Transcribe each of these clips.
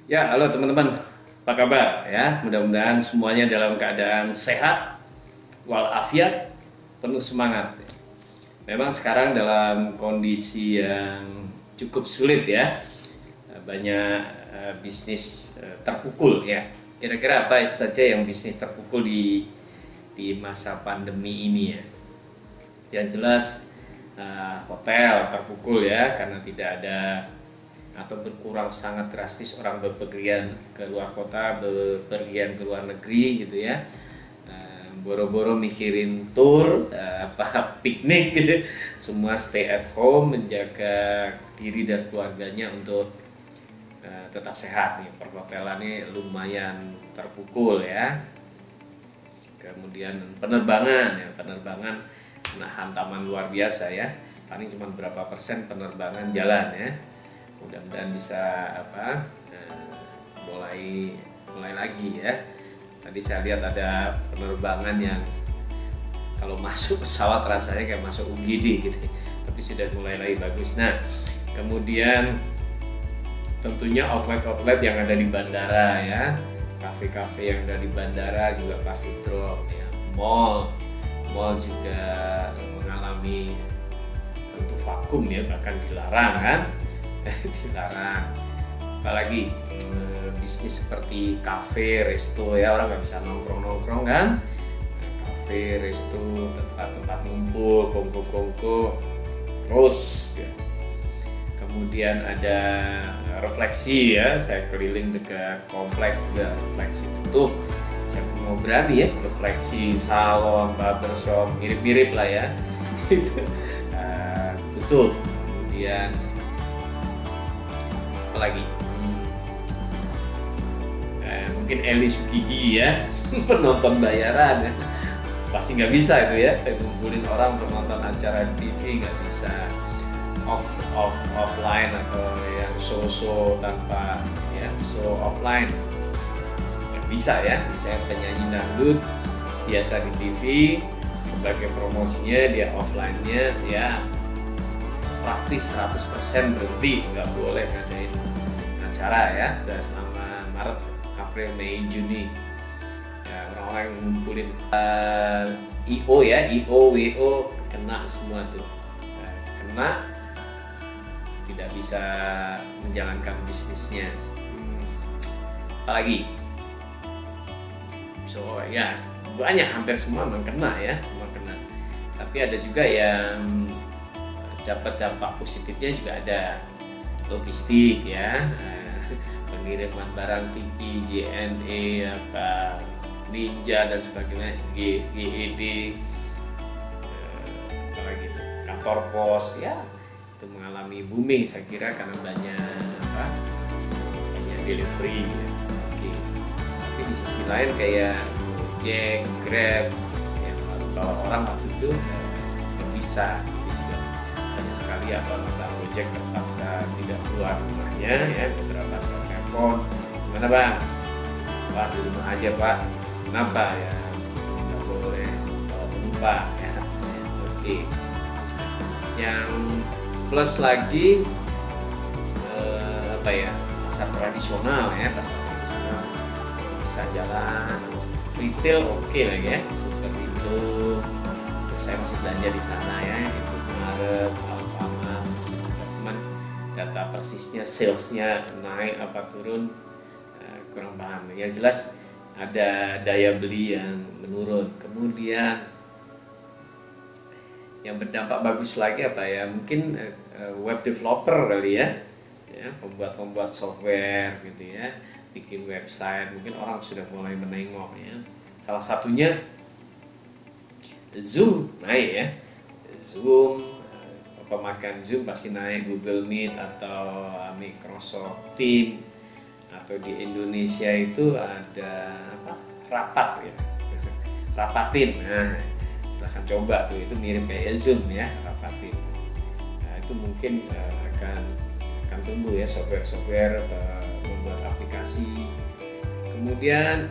Ya, halo teman-teman. Apa kabar ya? Mudah-mudahan semuanya dalam keadaan sehat, walafiat, penuh semangat. Memang sekarang dalam kondisi yang cukup sulit ya. Banyak bisnis terpukul ya. Kira-kira apa saja yang bisnis terpukul di masa pandemi ini ya? Yang jelas hotel terpukul ya karena tidak ada atau berkurang sangat drastis orang bepergian ke luar kota, bepergian ke luar negeri gitu ya. Boro-boro mikirin tour, piknik gitu. Semua stay at home, menjaga diri dan keluarganya untuk tetap sehat nih. Perhotelan ini lumayan terpukul ya. Kemudian penerbangan kena hantaman luar biasa ya. Paling cuma berapa persen penerbangan jalan ya. Mudah-mudahan bisa mulai lagi ya. Tadi saya lihat ada penerbangan yang kalau masuk pesawat rasanya kayak masuk UGD gitu, tapi sudah mulai lagi bagus. Nah, kemudian tentunya outlet yang ada di bandara ya, kafe-kafe yang ada di bandara juga pasti drop ya. Mall juga mengalami tentu vakum ya, bahkan dilarang kan. Dilarang. Apalagi bisnis seperti kafe, resto ya, orang nggak bisa nongkrong kan. Kafe, resto, tempat-tempat ngumpul, kongko terus ya. Kemudian ada refleksi ya, saya keliling dekat kompleks juga refleksi tutup. Saya mau berani ya, refleksi salon, barbershop, mirip-mirip lah ya. Tutup. Kemudian lagi mungkin Eli Sukigi ya, penonton bayaran ya. Pasti nggak bisa itu ya, ngumpulin orang untuk nonton acara TV, nggak bisa offline atau yang show tanpa ya, show offline nggak bisa ya. Misalnya penyanyi dangdut biasa di TV, sebagai promosinya dia offline-nya ya praktis 100% berhenti, nggak boleh ngadain acara ya selama Maret, April, Mei, Juni ya. Orang-orang yang ngumpulin IO ya, IO, WO kena semua tuh, kena, tidak bisa menjalankan bisnisnya. Apalagi so ya banyak, hampir semua memang kena ya, semua kena. Tapi ada juga yang dapat dampak positifnya juga ada. Logistik ya, pengiriman barang Tiki, JNE, Ninja dan sebagainya, GED, apalagi itu kantor pos ya, itu mengalami booming saya kira karena banyak delivery ya. Oke. Tapi di sisi lain kayak Gojek, Grab yang bawa orang waktu itu bisa. Banyak sekali abang-abang Gojek terpaksa tidak keluar rumahnya ya, beberapa saat telepon, gimana bang? Pak di rumah aja pak. Kenapa ya? Nggak boleh bawa penumpang ya. Oke. Yang plus lagi pasar tradisional ya, pasar tradisional masih bisa jalan. Retail oke lah ya, super itu saya masih belanja di sana ya, itu Maret, Alfamart, teman data persisnya, salesnya naik apa turun kurang paham. Yang jelas ada daya beli yang menurun. Kemudian yang berdampak bagus lagi apa ya, mungkin web developer kali ya, pembuat software gitu ya, bikin website, mungkin orang sudah mulai menengok ya. Salah satunya Zoom naik ya, Zoom, pemakaian Zoom pasti naik, Google Meet atau Microsoft Teams, atau di Indonesia itu ada rapat ya, rapatin. Nah, silahkan coba tuh, itu mirip kayak Zoom ya, rapatin. Nah, itu mungkin akan tumbuh ya, software membuat aplikasi. Kemudian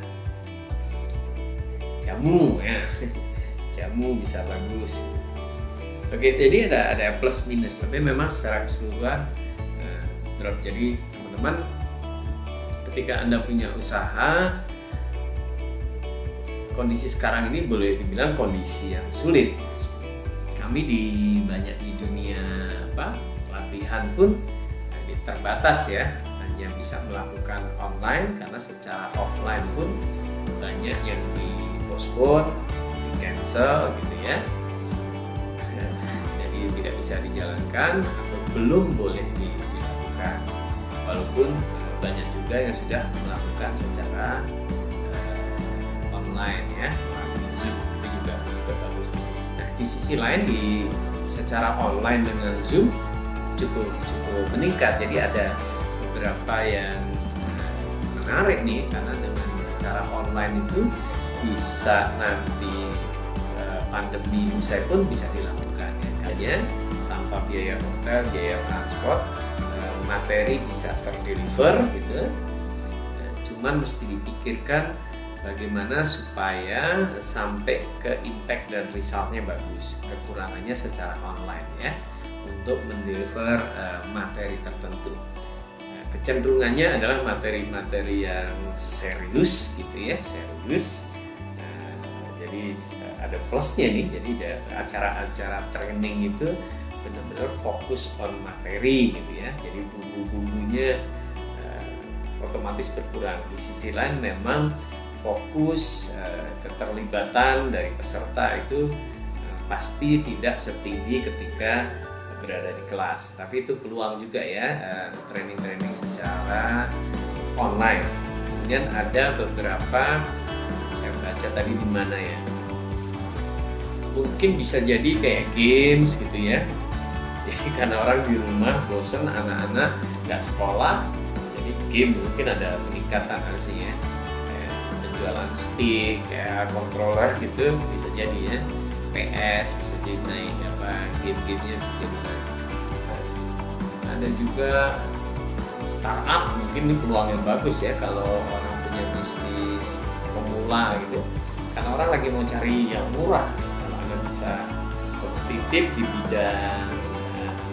jamu ya, jamu bisa bagus. Oke, jadi ada plus minus, tapi memang secara keseluruhan drop. Jadi teman-teman ketika Anda punya usaha, kondisi sekarang ini boleh dibilang kondisi yang sulit. Kami banyak di dunia pelatihan pun terbatas ya, hanya bisa melakukan online karena secara offline pun banyak yang dipospon, di cancel gitu ya. Jadi tidak bisa dijalankan atau belum boleh dilakukan. Walaupun banyak juga yang sudah melakukan secara online ya, Zoom itu juga bagus. Nah di sisi lain secara online dengan Zoom cukup meningkat, jadi ada beberapa yang menarik nih, karena dengan secara online itu bisa nanti pandemi usai pun bisa dilakukan ya, hanya tanpa biaya hotel, biaya transport, materi bisa terdeliver gitu. Cuman mesti dipikirkan bagaimana supaya sampai ke impact dan resultnya bagus. Kekurangannya secara online ya, untuk mendeliver materi tertentu. Kecenderungannya adalah materi-materi yang serius gitu ya, serius. Jadi ada plusnya nih, jadi acara-acara training itu benar-benar fokus on materi gitu ya, jadi bumbu-bumbunya otomatis berkurang. Di sisi lain memang fokus keterlibatan dari peserta itu pasti tidak setinggi ketika berada di kelas, tapi itu peluang juga ya, training-training secara online. Kemudian ada beberapa, saya baca tadi di mana ya, mungkin bisa jadi kayak games gitu ya. Jadi karena orang di rumah bosen, anak-anak nggak sekolah, jadi game mungkin ada peningkatan harusnya ya. Kayak penjualan stick, kayak controller gitu bisa jadi ya. PS bisa jadi naik, game-gamenya bisa jadi naik. Ada juga startup, mungkin ini peluang yang bagus ya kalau orang punya bisnis pemula gitu, karena orang lagi mau cari yang murah. Kalau Anda bisa kompetitif di bidang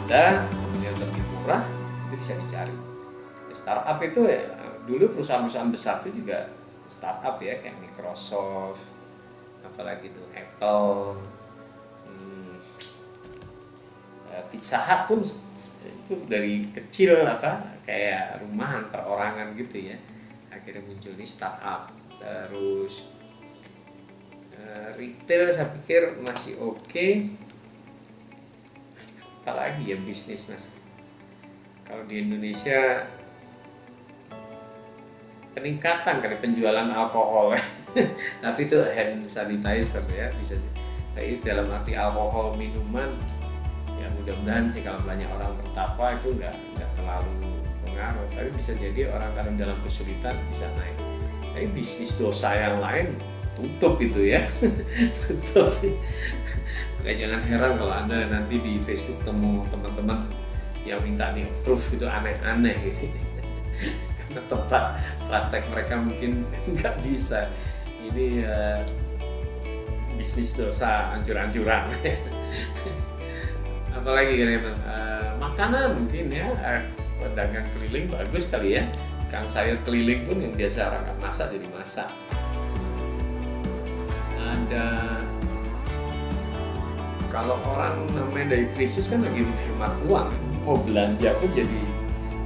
Anda, kemudian lebih murah, itu bisa dicari. Startup itu ya, dulu perusahaan-perusahaan besar itu juga startup ya, kayak Microsoft, apalagi itu Apple, Pizza Hut pun itu dari kecil kayak rumahan perorangan gitu ya, akhirnya muncul di startup. Terus retail saya pikir masih oke. Apalagi ya bisnis mas, kalau di Indonesia peningkatan kali penjualan alkohol tapi itu hand sanitizer ya bisa. Tapi dalam arti alkohol minuman ya mudah-mudahan sih kalau banyak orang bertapa itu nggak terlalu pengaruh, tapi bisa jadi orang kadang dalam kesulitan bisa naik. Tapi bisnis dosa yang lain tutup gitu ya tutup. Makanya jangan heran kalau Anda nanti di Facebook temu teman-teman yang minta nih approve itu aneh-aneh gitu. Karena tempat praktek mereka mungkin nggak bisa. Ini bisnis dosa ancur-ancuran. Apalagi kira-kira makanan mungkin ya, pedagang keliling bagus kali ya, tukang sayur keliling pun yang biasa orang nggak masak jadi masak. Ada, kalau orang namanya dari krisis kan lagi hemat uang, mau belanja pun jadi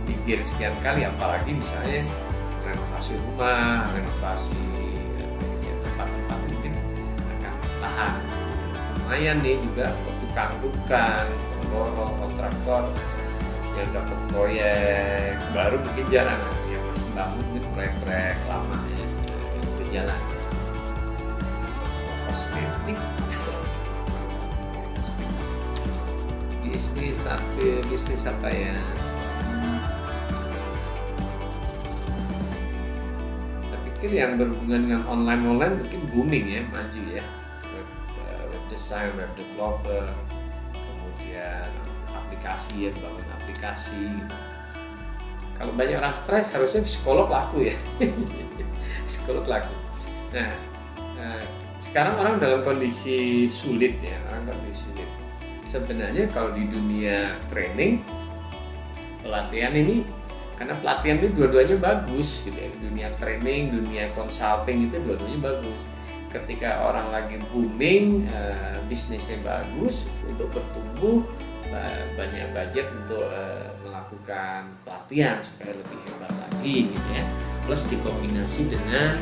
pikir sekian kali, apalagi misalnya renovasi rumah, renovasi ya, tempat-tempat mungkin akan tahan. Lumayan nih juga tukang-tukang, pemborong, kontraktor yang dapat proyek baru mungkin jarang, yang masih bangun mungkin proyek-proyek lama ya yang berjalan. Kosmetik, bisnis, tapi bisnis apa ya? Saya pikir yang berhubungan dengan online mungkin booming ya, maju ya. Web design, web developer, kemudian aplikasi ya, bangun aplikasi. Kalau banyak orang stres harusnya psikolog laku ya. Psikolog laku. Nah, sekarang orang dalam kondisi sulit ya, sebenarnya kalau di dunia training pelatihan ini Karena pelatihan itu dua-duanya bagus gitu ya. Dunia training, dunia consulting itu dua-duanya bagus. Ketika orang lagi booming, bisnisnya bagus untuk bertumbuh, banyak budget untuk melakukan pelatihan supaya lebih hebat lagi gitu ya. Plus dikombinasi dengan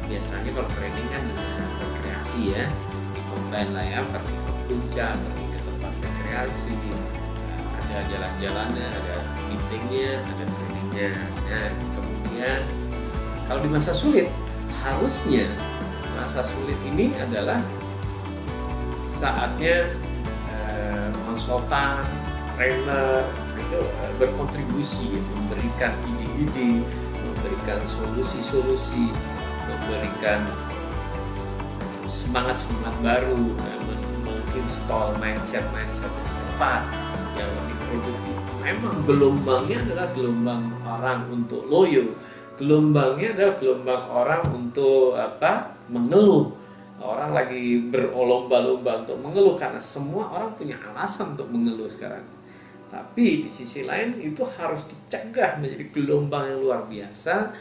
biasanya kalau training kan dengan rekreasi ya, dikombin lah ya, pergi ke puncak, pergi ke tempat rekreasi, ada jalan-jalannya, ada meetingnya, ada trainingnya. Nah, kemudian kalau di masa sulit, harusnya masa sulit ini adalah saatnya konsultan, trainer itu berkontribusi, memberikan ide-ide, memberikan solusi-solusi, memberikan semangat-semangat baru, menginstall mindset-mindset yang tepat, yang lebih produktif. Memang gelombangnya adalah gelombang orang untuk loyo, gelombangnya adalah gelombang orang untuk mengeluh. Orang lagi berlomba-lomba untuk mengeluh karena semua orang punya alasan untuk mengeluh sekarang. Tapi di sisi lain itu harus dicegah menjadi gelombang yang luar biasa,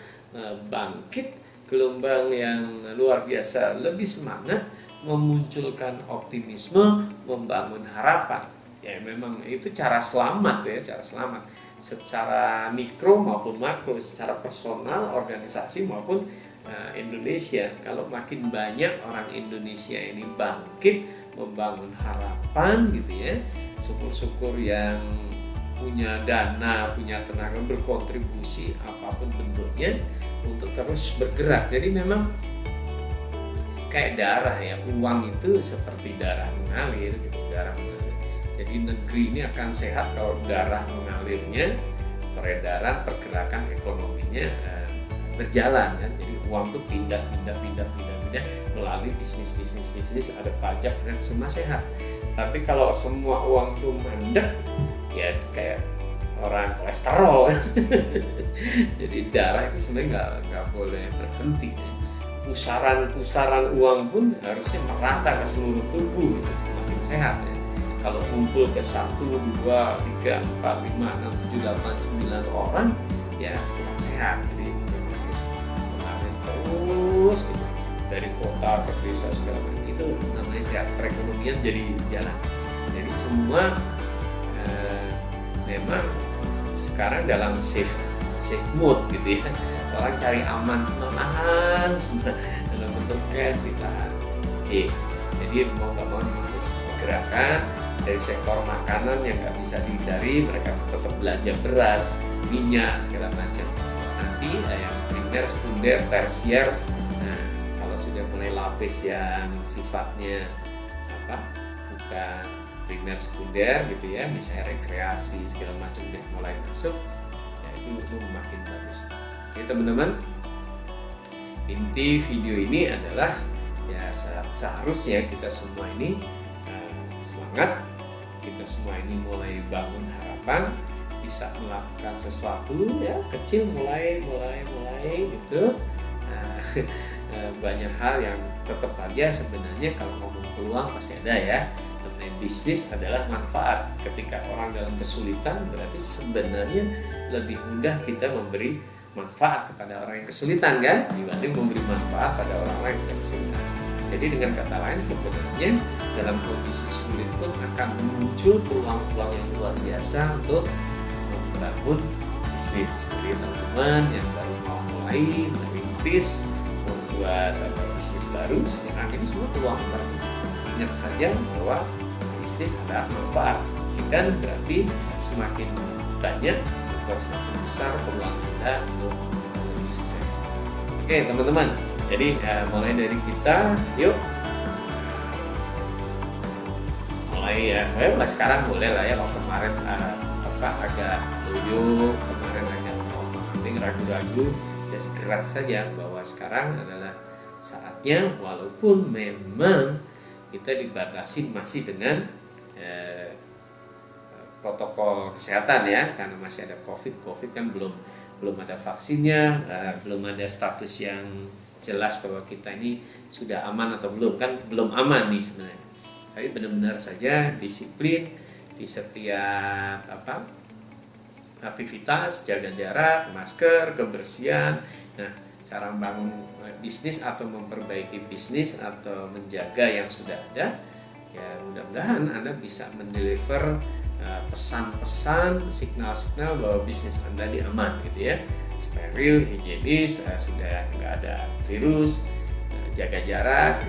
bangkit, gelombang yang luar biasa, lebih semangat, memunculkan optimisme, membangun harapan. Ya memang itu cara selamat ya, cara selamat secara mikro maupun makro, secara personal, organisasi maupun Indonesia. Kalau makin banyak orang Indonesia ini bangkit, membangun harapan gitu ya, syukur-syukur yang punya dana, punya tenaga, berkontribusi apapun bentuknya untuk terus bergerak. Jadi memang kayak darah ya, uang itu seperti darah mengalir gitu, darah mengalir. Jadi negeri ini akan sehat kalau darah mengalirnya, peredaran, pergerakan ekonominya berjalan kan. Jadi uang tuh pindah melalui bisnis, ada pajak dan semua sehat. Tapi kalau semua uang tuh mandek, ya kayak orang kolesterol. Jadi darah itu sebenarnya nggak boleh berhenti. Pusaran uang pun harusnya merata ke seluruh tubuh, makin sehat ya. Kalau kumpul ke 1, 2, 3, 4, 5, 6, 7, 8, 9 orang ya kurang sehat. Jadi harus mengalir terus gitu. Dari kota ke desa segala macam, itu namanya sehat. Perekonomian jadi jalan. Jadi semua memang sekarang dalam safe mode gitu ya. Orang cari aman semua dalam bentuk cash ditahan. Jadi mau nggak mau harus gerakan. Dari sektor makanan yang nggak bisa dihindari, mereka tetap belanja beras, minyak, segala macam. Nanti yang primer, sekunder, tersier, nah kalau sudah mulai lapis yang sifatnya bukan primer sekunder gitu ya, misalnya rekreasi segala macam udah mulai masuk, ya itu makin bagus. Oke teman-teman, inti video ini adalah ya seharusnya kita semua ini semangat, kita semua ini mulai bangun harapan, bisa melakukan sesuatu ya kecil, mulai gitu. Banyak hal yang tetap aja sebenarnya kalau ngomong peluang pasti ada ya. Namanya bisnis adalah manfaat. Ketika orang dalam kesulitan, berarti sebenarnya lebih mudah kita memberi manfaat kepada orang yang kesulitan kan, dibanding memberi manfaat pada orang lain yang kesulitan. Jadi dengan kata lain sebenarnya dalam kondisi sulit pun akan muncul peluang-peluang yang luar biasa untuk membangun bisnis. Jadi teman-teman yang baru mau mulai merintis, membuat bisnis baru, sekarang ini semua peluang bagus. Ingat saja bahwa bisnis ada manfaat. Jika berarti semakin banyak atau semakin besar peluang Anda untuk lebih sukses. Oke teman-teman. Jadi mulai dari kita, yuk mulai ya, sekarang boleh lah ya. Kalau kemarin agak loyo, kemarin agak ragu-ragu, ya segera saja bahwa sekarang adalah saatnya, walaupun memang kita dibatasi masih dengan protokol kesehatan ya, karena masih ada COVID kan belum ada vaksinnya, belum ada status yang jelas bahwa kita ini sudah aman atau belum, kan belum aman nih sebenarnya. Tapi benar-benar saja disiplin di setiap aktivitas, jaga jarak, masker, kebersihan. Nah, cara membangun bisnis atau memperbaiki bisnis atau menjaga yang sudah ada, ya mudah-mudahan Anda bisa mendeliver pesan-pesan, signal-signal bahwa bisnis Anda ini aman gitu ya, steril, higienis, sudah nggak ada virus, jaga jarak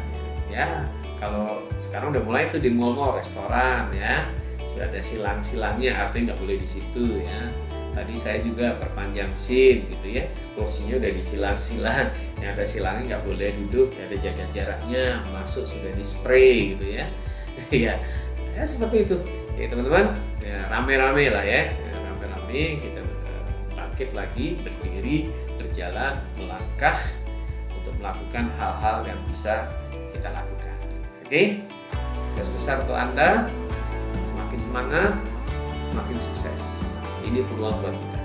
ya. Kalau sekarang udah mulai tuh di mall-mall, restoran ya, sudah ada silang-silangnya, artinya nggak boleh di situ ya. Tadi saya juga perpanjang SIM gitu ya, kursinya udah disilang-silang, yang ada silangnya nggak boleh duduk, ada jaga jaraknya, masuk sudah di spray gitu ya. Ya seperti itu ya teman-teman, ya rame-rame lah ya, rame-rame kita bangkit lagi, berdiri, berjalan, melangkah untuk melakukan hal-hal yang bisa kita lakukan. Oke, sukses besar untuk Anda, semakin semangat, semakin sukses. Ini peluang buat kita.